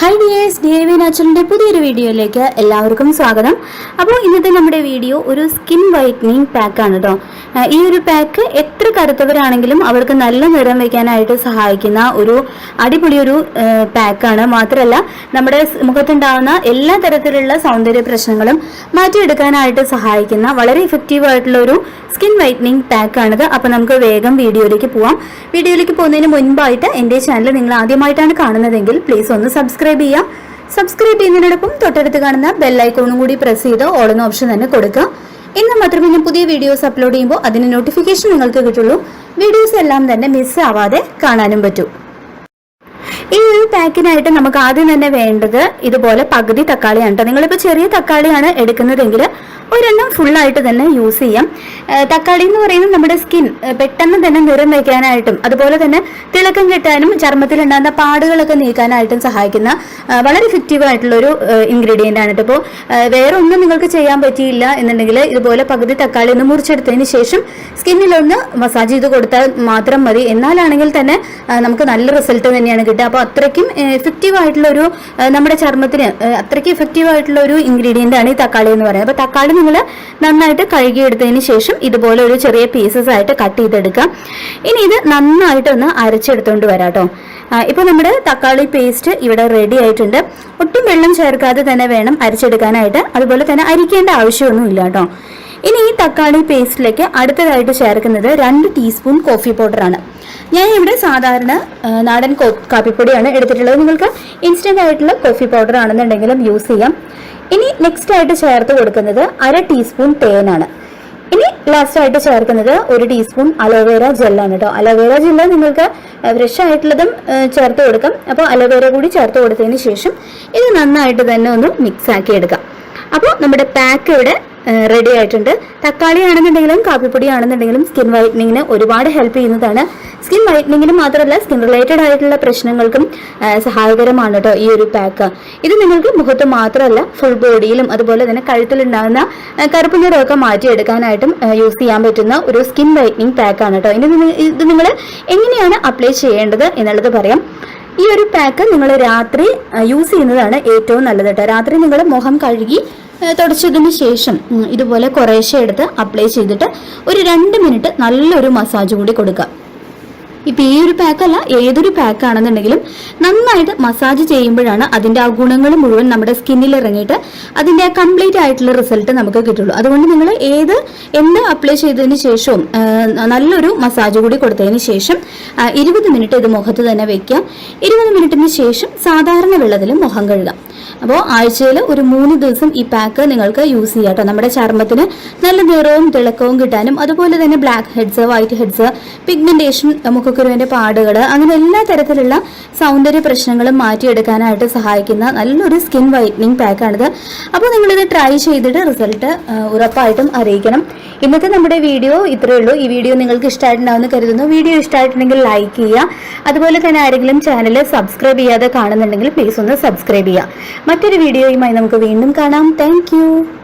Hi dears, DIY നാച്ചുറലിൻ്റെ പുതിയൊരു വീഡിയോയിലേക്ക് എല്ലാവർക്കും സ്വാഗതം. അപ്പോൾ ഇന്നത്തെ നമ്മുടെ വീഡിയോ ഒരു സ്കിൻ വൈറ്റനിങ് പാക്കാണ് കേട്ടോ. ഈ ഒരു പാക്ക് എത്ര കറുത്തവരാണെങ്കിലും അവർക്ക് നല്ല നിറം വയ്ക്കാനായിട്ട് സഹായിക്കുന്ന ഒരു അടിപൊളി ഒരു പാക്കാണ്. മാത്രമല്ല നമ്മുടെ മുഖത്തുണ്ടാകുന്ന എല്ലാ തരത്തിലുള്ള സൗന്ദര്യ പ്രശ്നങ്ങളും മാറ്റിയെടുക്കാനായിട്ട് സഹായിക്കുന്ന വളരെ ഇഫക്റ്റീവ് ആയിട്ടുള്ള ഒരു സ്കിൻ വൈറ്റനിങ് പാക്കാണിത്. അപ്പോൾ നമുക്ക് വേഗം വീഡിയോയിലേക്ക് പോവാം. വീഡിയോയിലേക്ക് പോകുന്നതിന് മുൻപായിട്ട് എൻ്റെ ചാനൽ നിങ്ങൾ ആദ്യമായിട്ടാണ് കാണുന്നതെങ്കിൽ പ്ലീസ് ഒന്ന് സബ്സ്ക്രൈബ് ചെയ്യാം. സബ്സ്ക്രൈബ് ചെയ്യുന്നതിനോടൊപ്പം തൊട്ടടുത്ത് കാണുന്ന ബെല്ലൈക്കോണും കൂടി പ്രസ് ചെയ്ത് ഓൾ എന്ന ഓപ്ഷൻ തന്നെ കൊടുക്കുക. എന്നാൽ മാത്രമേ ഞാൻ പുതിയ വീഡിയോസ് അപ്ലോഡ് ചെയ്യുമ്പോൾ അതിന് നോട്ടിഫിക്കേഷൻ നിങ്ങൾക്ക് കിട്ടുള്ളൂ. വീഡിയോസ് എല്ലാം തന്നെ മിസ് ആവാതെ കാണാനും പറ്റും. ഈ ഒരു പാക്കിനായിട്ട് നമുക്ക് ആദ്യം തന്നെ വേണ്ടത് ഇതുപോലെ പകുതി തക്കാളിയാണ് കേട്ടോ. നിങ്ങളിപ്പോൾ ചെറിയ തക്കാളിയാണ് എടുക്കുന്നതെങ്കിൽ ഒരെണ്ണം ഫുള്ളായിട്ട് തന്നെ യൂസ് ചെയ്യാം. തക്കാളി എന്ന് പറയുന്നത് നമ്മുടെ സ്കിൻ പെട്ടെന്ന് തന്നെ നിറം വയ്ക്കാനായിട്ടും അതുപോലെ തന്നെ തിളക്കം കിട്ടാനും ചർമ്മത്തിലുണ്ടാകുന്ന പാടുകളൊക്കെ നീക്കാനായിട്ടും സഹായിക്കുന്ന വളരെ ഇഫക്റ്റീവ് ആയിട്ടുള്ളൊരു ഇൻഗ്രീഡിയൻ്റ് ആണ് കേട്ടോ. അപ്പോൾ വേറെ ഒന്നും നിങ്ങൾക്ക് ചെയ്യാൻ പറ്റിയില്ല എന്നുണ്ടെങ്കിൽ ഇതുപോലെ പകുതി തക്കാളി ഒന്ന് മുറിച്ചെടുത്തതിന് ശേഷം സ്കിന്നിലൊന്ന് മസാജ് ചെയ്ത് കൊടുത്താൽ മാത്രം മതി. എന്നാലാണെങ്കിൽ തന്നെ നമുക്ക് നല്ല റിസൾട്ട് തന്നെയാണ് കിട്ടുക. അപ്പോൾ അത്രയ്ക്കും എഫക്റ്റീവ് ആയിട്ടുള്ളൊരു നമ്മുടെ ചർമ്മത്തിന് അത്രയ്ക്ക് എഫക്റ്റീവ് ആയിട്ടുള്ള ഒരു ഇൻഗ്രീഡിയൻ്റ് ആണ് ഈ തക്കാളി എന്ന് പറയുന്നത്. അപ്പോൾ തക്കാളി നിങ്ങൾ നന്നായിട്ട് കഴുകിയെടുത്തതിന് ശേഷം ഇതുപോലെ ഒരു ചെറിയ പീസസ് ആയിട്ട് കട്ട് ചെയ്തെടുക്കാം. ഇനി ഇത് നന്നായിട്ടൊന്ന് അരച്ചെടുത്തോണ്ട് വരാം കേട്ടോ. ഇപ്പോൾ നമ്മുടെ തക്കാളി പേസ്റ്റ് ഇവിടെ റെഡി ആയിട്ടുണ്ട്. ഒട്ടും വെള്ളം ചേർക്കാതെ തന്നെ വേണം അരച്ചെടുക്കാനായിട്ട്. അതുപോലെ തന്നെ അരിക്കേണ്ട ആവശ്യമൊന്നും ഇല്ല കേട്ടോ. ഇനി ഈ തക്കാളി പേസ്റ്റിലേക്ക് അടുത്തതായിട്ട് ചേർക്കുന്നത് 2 ടീസ്പൂൺ കോഫി പൗഡറാണ്. ഞാൻ ഇവിടെ സാധാരണ നാടൻ കാപ്പിപ്പൊടിയാണ് എടുത്തിട്ടുള്ളത്. നിങ്ങൾക്ക് ഇൻസ്റ്റന്റ് ആയിട്ടുള്ള കോഫി പൗഡർ ആണെന്നുണ്ടെങ്കിലും യൂസ് ചെയ്യാം. ഇനി നെക്സ്റ്റ് ആയിട്ട് ചേർത്ത് കൊടുക്കുന്നത് 1/2 ടീസ്പൂൺ തേനാണ്. ഇനി ലാസ്റ്റ് ആയിട്ട് ചേർക്കുന്നത് 1 ടീസ്പൂൺ അലോവേര ജെല്ലാണ് കേട്ടോ. അലോവേര ജെല്ല് നിങ്ങൾക്ക് ഫ്രഷ് ആയിട്ടുള്ളതും ചേർത്ത് കൊടുക്കാം. അപ്പോൾ അലോവേര കൂടി ചേർത്ത് കൊടുത്തതിന് ശേഷം ഇത് നന്നായിട്ട് തന്നെ ഒന്ന് മിക്സ് ആക്കി എടുക്കാം. അപ്പോൾ നമ്മുടെ പാക്ക് ഇവിടെ റെഡി ആയിട്ടുണ്ട്. തക്കാളി ആണെന്നുണ്ടെങ്കിലും കാപ്പിപ്പൊടി ആണെന്നുണ്ടെങ്കിലും സ്കിൻ വൈറ്റനിങ്ങിന് ഒരുപാട് ഹെൽപ്പ് ചെയ്യുന്നതാണ്. സ്കിൻ വൈറ്റനിങ്ങിന് മാത്രമല്ല സ്കിൻ റിലേറ്റഡ് ആയിട്ടുള്ള പ്രശ്നങ്ങൾക്കും സഹായകരമാണ് കേട്ടോ ഈ ഒരു പാക്ക്. ഇത് നിങ്ങൾക്ക് മുഖത്ത് മാത്രമല്ല ഫുൾ ബോഡിയിലും അതുപോലെ തന്നെ കഴുത്തിലുണ്ടാകുന്ന കറുപ്പ് നിറമൊക്കെ മാറ്റിയെടുക്കാനായിട്ടും യൂസ് ചെയ്യാൻ പറ്റുന്ന ഒരു സ്കിൻ വൈറ്റനിങ് പാക്കാണ് കേട്ടോ. ഇത് നിങ്ങൾ എങ്ങനെയാണ് അപ്ലൈ ചെയ്യേണ്ടത് എന്നുള്ളത് പറയാം. ഈ ഒരു പാക്ക് നിങ്ങൾ രാത്രി യൂസ് ചെയ്യുന്നതാണ് ഏറ്റവും നല്ലത് കേട്ടോ. രാത്രി നിങ്ങൾ മുഖം കഴുകി തുടച്ചതിന് ശേഷം ഇതുപോലെ കുറേശ്ശെ എടുത്ത് അപ്ലൈ ചെയ്തിട്ട് ഒരു 2 മിനിറ്റ് നല്ലൊരു മസാജ് കൂടി കൊടുക്കുക. ഇപ്പം ഈ ഒരു പാക്കല്ല, ഏതൊരു പാക്കാണെന്നുണ്ടെങ്കിലും നന്നായിട്ട് മസാജ് ചെയ്യുമ്പോഴാണ് അതിൻ്റെ ആ ഗുണങ്ങൾ മുഴുവൻ നമ്മുടെ സ്കിന്നിൽ ഇറങ്ങിയിട്ട് അതിൻ്റെ ആ കംപ്ലീറ്റ് ആയിട്ടുള്ള റിസൾട്ട് നമുക്ക് കിട്ടുള്ളൂ. അതുകൊണ്ട് നിങ്ങൾ എന്ത് അപ്ലൈ ചെയ്തതിന് ശേഷവും നല്ലൊരു മസാജ് കൂടി കൊടുത്തതിന് ശേഷം 20 മിനിറ്റ് ഇത് മുഖത്ത് തന്നെ വെക്കുക. 20 മിനിറ്റിന് ശേഷം സാധാരണ വെള്ളത്തിൽ മുഖം കഴുകാം. അപ്പോൾ ആഴ്ചയിൽ ഒരു 3 ദിവസം ഈ പാക്ക് നിങ്ങൾക്ക് യൂസ് ചെയ്യാം കേട്ടോ. നമ്മുടെ ചർമ്മത്തിന് നല്ല നിറവും തിളക്കവും കിട്ടാനും അതുപോലെ തന്നെ blackheads, whiteheads, pigmentation, മുഖക്കുരുവിന്റെ പാടുകൾ, അങ്ങനെ എല്ലാ തരത്തിലുള്ള സൗന്ദര്യ പ്രശ്നങ്ങളും മാറ്റിയെടുക്കാനായിട്ട് സഹായിക്കുന്ന നല്ലൊരു സ്കിൻ വൈറ്റനിങ് പാക്കാണിത്. അപ്പോൾ നിങ്ങളിത് ട്രൈ ചെയ്തിട്ട് റിസൾട്ട് ഉറപ്പായിട്ടും അറിയിക്കണം. ഇന്നത്തെ നമ്മുടെ വീഡിയോ ഇത്രയേ ഉള്ളൂ. ഈ വീഡിയോ നിങ്ങൾക്ക് ഇഷ്ടമായിട്ടുണ്ടാവുമെന്ന് കരുതുന്നു. വീഡിയോ ഇഷ്ടമായിട്ടുണ്ടെങ്കിൽ ലൈക്ക് ചെയ്യുക. അതുപോലെ തന്നെ ആരെങ്കിലും ചാനൽ സബ്സ്ക്രൈബ് ചെയ്യാതെ കാണുന്നുണ്ടെങ്കിൽ പ്ലീസ് ഒന്ന് സബ്സ്ക്രൈബ് ചെയ്യുക. മറ്റൊരു വീഡിയോയുമായി നമുക്ക് വീണ്ടും കാണാം. താങ്ക്